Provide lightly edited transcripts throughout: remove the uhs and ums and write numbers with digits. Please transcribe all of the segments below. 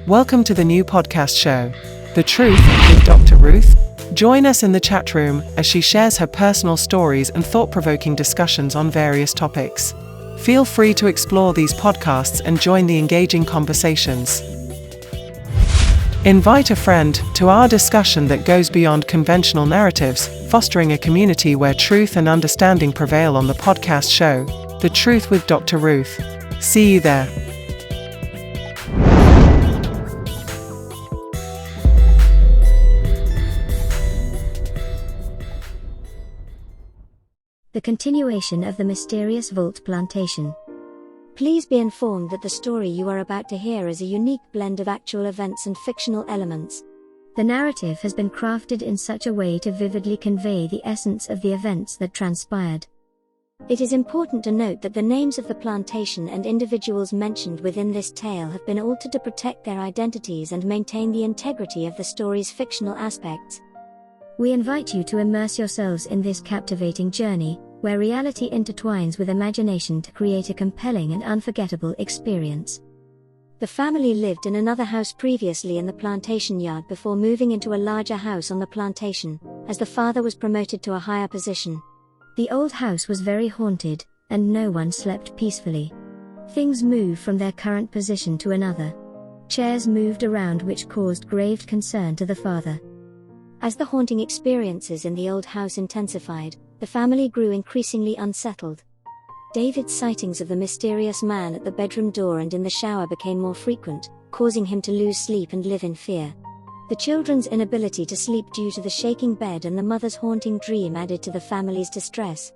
Welcome to the new podcast show, The Truth with Dr. Ruth. Join us in the chat room as she shares her personal stories and thought-provoking discussions on various topics. Feel free to explore these podcasts and join the engaging conversations. Invite a friend to our discussion that goes beyond conventional narratives, fostering a community where truth and understanding prevail on the podcast show, The Truth with Dr. Ruth. See you there. The continuation of the mysterious Vault Plantation. Please be informed that the story you are about to hear is a unique blend of actual events and fictional elements. The narrative has been crafted in such a way to vividly convey the essence of the events that transpired. It is important to note that the names of the plantation and individuals mentioned within this tale have been altered to protect their identities and maintain the integrity of the story's fictional aspects. We invite you to immerse yourselves in this captivating journey, where reality intertwines with imagination to create a compelling and unforgettable experience. The family lived in another house previously in the plantation yard before moving into a larger house on the plantation, as the father was promoted to a higher position. The old house was very haunted, and no one slept peacefully. Things moved from their current position to another. Chairs moved around, which caused grave concern to the father. As the haunting experiences in the old house intensified, the family grew increasingly unsettled. David's sightings of the mysterious man at the bedroom door and in the shower became more frequent, causing him to lose sleep and live in fear. The children's inability to sleep due to the shaking bed and the mother's haunting dream added to the family's distress.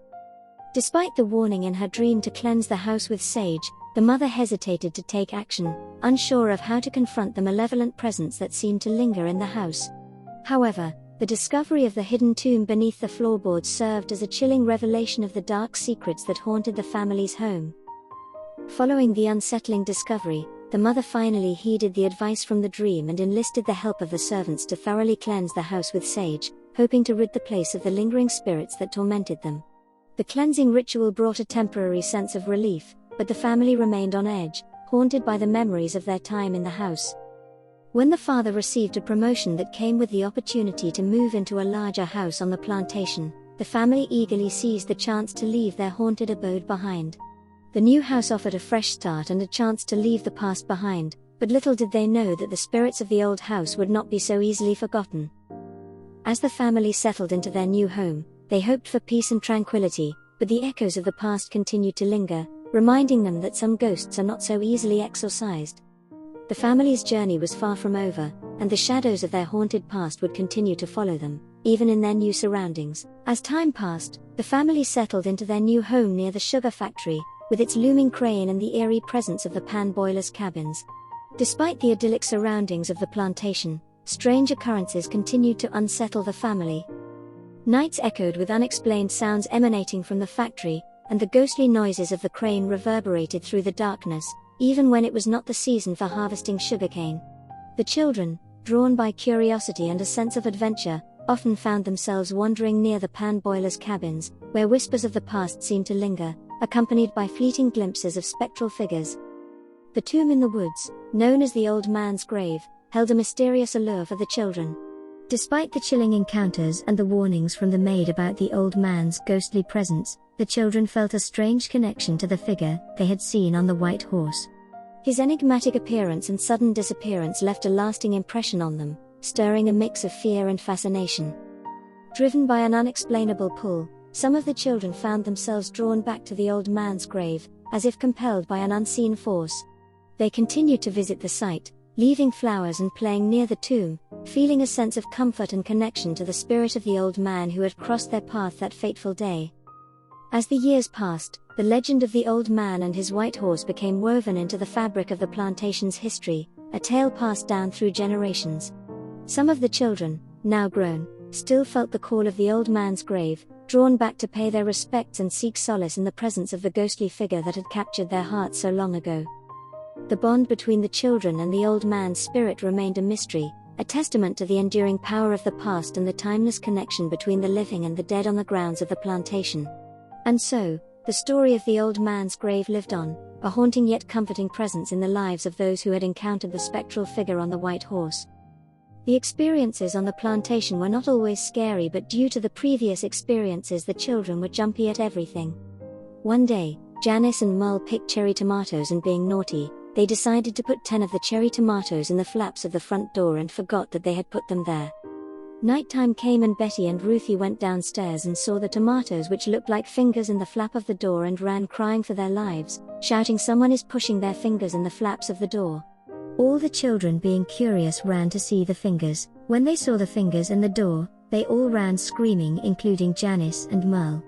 Despite the warning in her dream to cleanse the house with sage, the mother hesitated to take action, unsure of how to confront the malevolent presence that seemed to linger in the house. However, the discovery of the hidden tomb beneath the floorboards served as a chilling revelation of the dark secrets that haunted the family's home. Following the unsettling discovery, the mother finally heeded the advice from the dream and enlisted the help of the servants to thoroughly cleanse the house with sage, hoping to rid the place of the lingering spirits that tormented them. The cleansing ritual brought a temporary sense of relief, but the family remained on edge, haunted by the memories of their time in the house. When the father received a promotion that came with the opportunity to move into a larger house on the plantation, the family eagerly seized the chance to leave their haunted abode behind. The new house offered a fresh start and a chance to leave the past behind, but little did they know that the spirits of the old house would not be so easily forgotten. As the family settled into their new home, they hoped for peace and tranquility, but the echoes of the past continued to linger, reminding them that some ghosts are not so easily exorcised. The family's journey was far from over, and the shadows of their haunted past would continue to follow them, even in their new surroundings. As time passed, the family settled into their new home near the sugar factory, with its looming crane and the eerie presence of the pan boilers' cabins. Despite the idyllic surroundings of the plantation, strange occurrences continued to unsettle the family. Nights echoed with unexplained sounds emanating from the factory, and the ghostly noises of the crane reverberated through the darkness, even when it was not the season for harvesting sugarcane. The children, drawn by curiosity and a sense of adventure, often found themselves wandering near the pan boilers' cabins, where whispers of the past seemed to linger, accompanied by fleeting glimpses of spectral figures. The tomb in the woods, known as the old man's grave, held a mysterious allure for the children. Despite the chilling encounters and the warnings from the maid about the old man's ghostly presence, the children felt a strange connection to the figure they had seen on the white horse. His enigmatic appearance and sudden disappearance left a lasting impression on them, stirring a mix of fear and fascination. Driven by an unexplainable pull, some of the children found themselves drawn back to the old man's grave, as if compelled by an unseen force. They continued to visit the site, leaving flowers and playing near the tomb, feeling a sense of comfort and connection to the spirit of the old man who had crossed their path that fateful day. As the years passed, the legend of the old man and his white horse became woven into the fabric of the plantation's history, a tale passed down through generations. Some of the children, now grown, still felt the call of the old man's grave, drawn back to pay their respects and seek solace in the presence of the ghostly figure that had captured their hearts so long ago. The bond between the children and the old man's spirit remained a mystery, a testament to the enduring power of the past and the timeless connection between the living and the dead on the grounds of the plantation. And so, the story of the old man's grave lived on, a haunting yet comforting presence in the lives of those who had encountered the spectral figure on the white horse. The experiences on the plantation were not always scary, but due to the previous experiences the children were jumpy at everything. One day, Janice and Mull picked cherry tomatoes, and being naughty, they decided to put 10 of the cherry tomatoes in the flaps of the front door and forgot that they had put them there. Nighttime came and Betty and Ruthie went downstairs and saw the tomatoes, which looked like fingers, in the flap of the door, and ran crying for their lives, shouting, "Someone is pushing their fingers in the flaps of the door." All the children, being curious, ran to see the fingers. When they saw the fingers in the door, they all ran screaming, including Janice and Mull.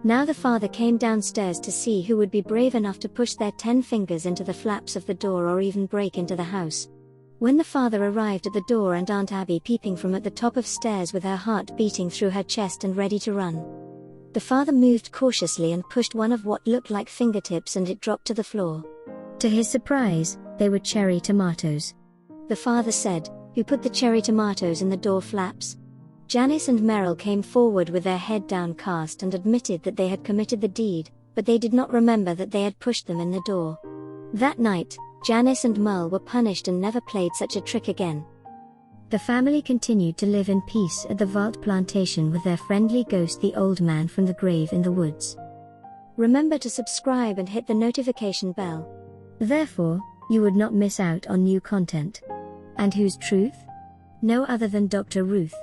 Now the father came downstairs to see who would be brave enough to push their 10 fingers into the flaps of the door or even break into the house. When the father arrived at the door and Aunt Abby peeping from at the top of stairs with her heart beating through her chest and ready to run, the father moved cautiously and pushed one of what looked like fingertips, and it dropped to the floor. To his surprise, they were cherry tomatoes. The father said, "Who put the cherry tomatoes in the door flaps?" Janice and Merrill came forward with their head downcast and admitted that they had committed the deed, but they did not remember that they had pushed them in the door. That night, Janice and Mull were punished and never played such a trick again. The family continued to live in peace at the Vault Plantation with their friendly ghost, the old man from the grave in the woods. Remember to subscribe and hit the notification bell. Therefore, you would not miss out on new content. And whose truth? No other than Dr. Ruth.